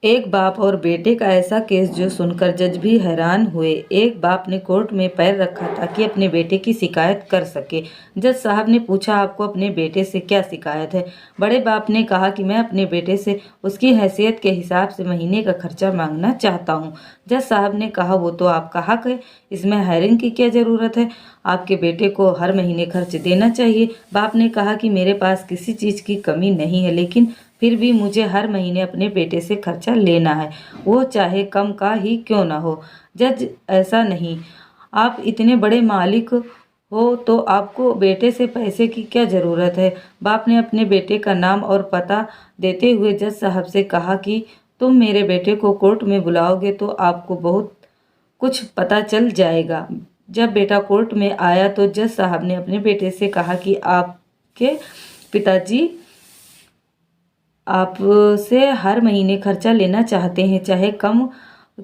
एक बाप और बेटे का ऐसा केस जो सुनकर जज भी हैरान हुए। एक बाप ने कोर्ट में पैर रखा ताकि अपने बेटे की शिकायत कर सके। जज साहब ने पूछा, आपको अपने बेटे से क्या शिकायत है? बड़े बाप ने कहा कि मैं अपने बेटे से उसकी हैसियत के हिसाब से महीने का खर्चा मांगना चाहता हूँ। जज साहब ने कहा, वो तो आपका हक है, इसमें हायरिंग की क्या जरूरत है? आपके बेटे को हर महीने खर्च देना चाहिए। बाप ने कहा कि मेरे पास किसी चीज की कमी नहीं है, लेकिन फिर भी मुझे हर महीने अपने बेटे से खर्चा लेना है, वो चाहे कम का ही क्यों ना हो। जज, ऐसा नहीं, आप इतने बड़े मालिक हो तो आपको बेटे से पैसे की क्या जरूरत है? बाप ने अपने बेटे का नाम और पता देते हुए जज साहब से कहा कि तुम मेरे बेटे को कोर्ट में बुलाओगे तो आपको बहुत कुछ पता चल जाएगा। जब बेटा कोर्ट में आया तो जज साहब ने अपने बेटे से कहा कि आपके पिताजी आपसे हर महीने खर्चा लेना चाहते हैं, चाहे कम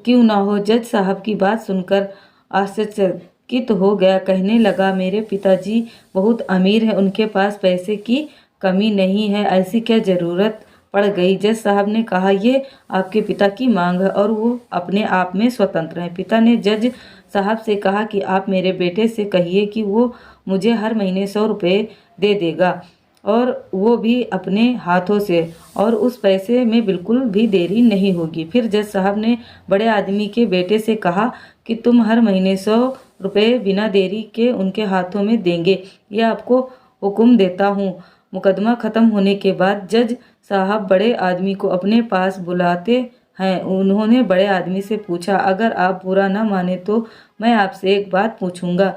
क्यों ना हो। जज साहब की बात सुनकर आश्चर्यचकित हो गया। कहने लगा, मेरे पिताजी बहुत अमीर हैं, उनके पास पैसे की कमी नहीं है, ऐसी क्या जरूरत पड़ गई? जज साहब ने कहा, ये आपके पिता की मांग है और वो अपने आप में स्वतंत्र हैं। पिता ने जज साहब से कहा कि आप मेरे बेटे से कहिए कि वो मुझे हर महीने 100 रुपये दे देगा, और वो भी अपने हाथों से, और उस पैसे में बिल्कुल भी देरी नहीं होगी। फिर जज साहब ने बड़े आदमी के बेटे से कहा कि तुम हर महीने 100 रुपये बिना देरी के उनके हाथों में देंगे, यह आपको हुक्म देता हूँ। मुकदमा खत्म होने के बाद जज साहब बड़े आदमी को अपने पास बुलाते हैं। उन्होंने बड़े आदमी से पूछा, अगर आप बुरा न माने तो मैं आपसे एक बात पूछूंगा,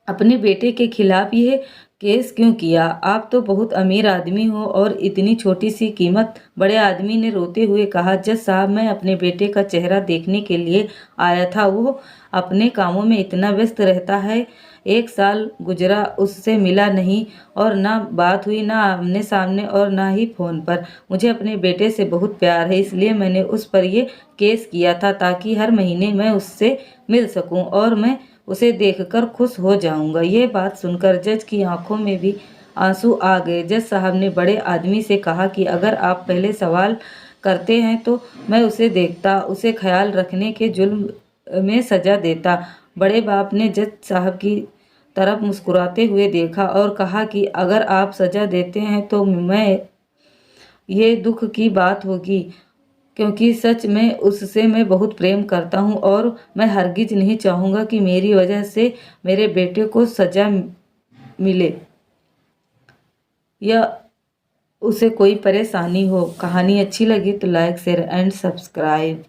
अपने बेटे के खिलाफ ये केस क्यों किया? आप तो बहुत अमीर आदमी हो और इतनी छोटी सी कीमत। बड़े आदमी ने रोते हुए कहा, जज साहब, मैं अपने बेटे का चेहरा देखने के लिए आया था, वो अपने कामों में इतना व्यस्त रहता है, 1 साल गुजरा उससे मिला नहीं, और ना बात हुई, ना आमने सामने और ना ही फोन पर। मुझे अपने बेटे से बहुत प्यार है, इसलिए मैंने उस पर ये केस किया था ताकि हर महीने मैं उससे मिल सकूं और मैं उसे देखकर खुश हो जाऊंगा। ये बात सुनकर जज की आंखों में भी आंसू आ गए। जज साहब ने बड़े आदमी से कहा कि अगर आप पहले सवाल करते हैं तो मैं उसे देखता, उसे ख्याल रखने के जुल्म में सजा देता। बड़े बाप ने जज साहब की तरफ मुस्कुराते हुए देखा और कहा कि अगर आप सजा देते हैं तो ये दुख की बात होगी, क्योंकि सच में उससे मैं बहुत प्रेम करता हूँ और मैं हरगिज नहीं चाहूँगा कि मेरी वजह से मेरे बेटे को सजा मिले या उसे कोई परेशानी हो। कहानी अच्छी लगी तो लाइक, शेयर एंड सब्सक्राइब।